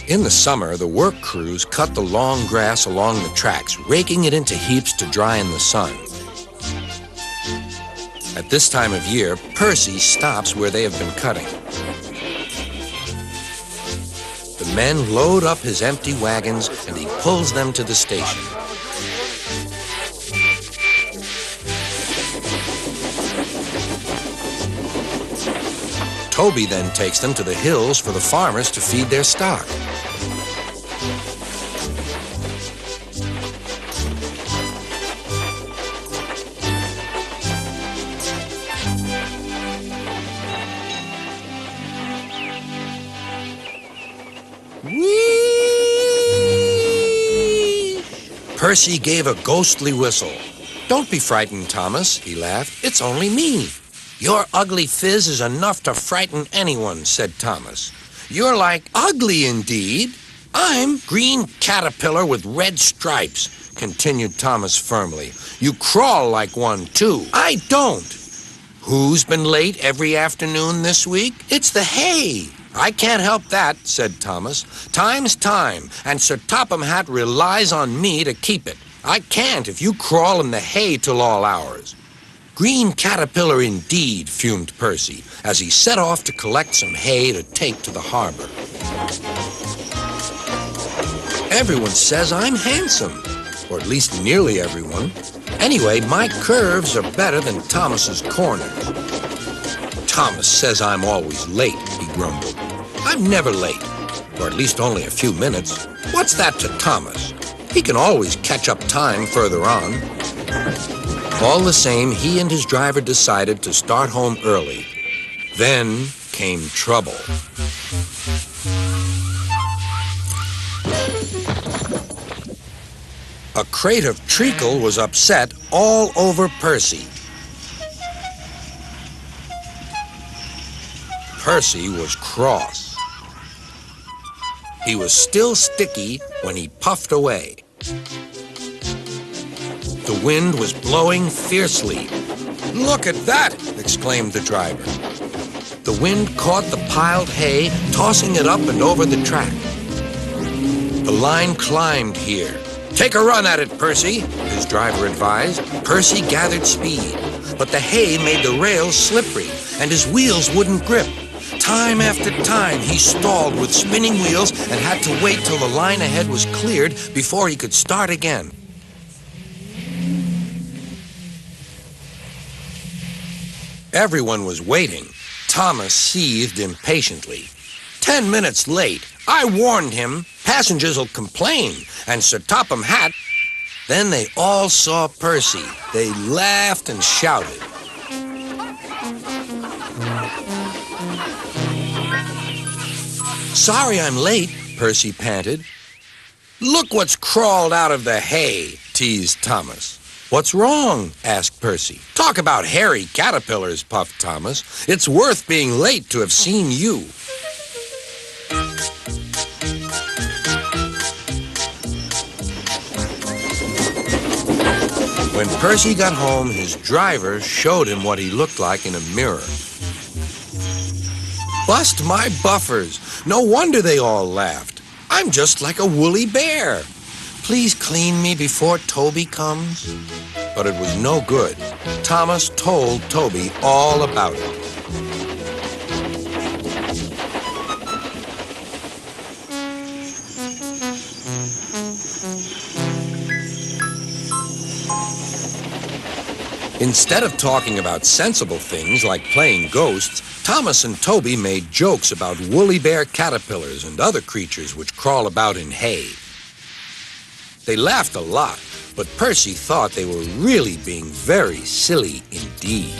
In the summer, the work crews cut the long grass along the tracks, raking it into heaps to dry in the sun. At this time of year, Percy stops where they have been cutting. The men load up his empty wagons and he pulls them to the station. Toby then takes them to the hills for the farmers to feed their stock. Whee! Percy gave a ghostly whistle. "Don't be frightened, Thomas," he laughed. "It's only me." "Your ugly phiz is enough to frighten anyone," said Thomas. "You're like ugly indeed." "I'm Green Caterpillar with red stripes," continued Thomas firmly. "You crawl like one, too." "I don't." "Who's been late every afternoon this week?" "It's the hay." "I can't help that," said Thomas. "Time's time, and Sir Topham Hatt relies on me to keep it. I can't if you crawl in the hay till all hours." "Green Caterpillar indeed," fumed Percy, as he set off to collect some hay to take to the harbor. "Everyone says I'm handsome, or at least nearly everyone. Anyway, my curves are better than Thomas's corners." "Thomas says I'm always late," he grumbled. "I'm never late, or at least only a few minutes. What's that to Thomas? He can always catch up time further on." All the same, he and his driver decided to start home early. Then came trouble. A crate of treacle was upset all over Percy. Percy was cross. He was still sticky when he puffed away. The wind was blowing fiercely. "Look at that!" exclaimed the driver. The wind caught the piled hay, tossing it up and over the track. The line climbed here. "Take a run at it, Percy," his driver advised. Percy gathered speed, but the hay made the rails slippery, and his wheels wouldn't grip. Time after time, he stalled with spinning wheels and had to wait till the line ahead was cleared before he could start again. Everyone was waiting. Thomas seethed impatiently. 10 minutes late. I warned him. Passengers'll complain. And Sir Topham Hatt." Then they all saw Percy. They laughed and shouted. "Sorry I'm late," Percy panted. "Look what's crawled out of the hay," teased Thomas. "What's wrong?" asked Percy. "Talk about hairy caterpillars," puffed Thomas. "It's worth being late to have seen you." When Percy got home, his driver showed him what he looked like in a mirror. "Bust my buffers! No wonder they all laughed. I'm just like a woolly bear. Please clean me before Toby comes." But it was no good. Thomas told Toby all about it. Instead of talking about sensible things like playing ghosts, Thomas and Toby made jokes about woolly bear caterpillars and other creatures which crawl about in hay. They laughed a lot, but Percy thought they were really being very silly indeed.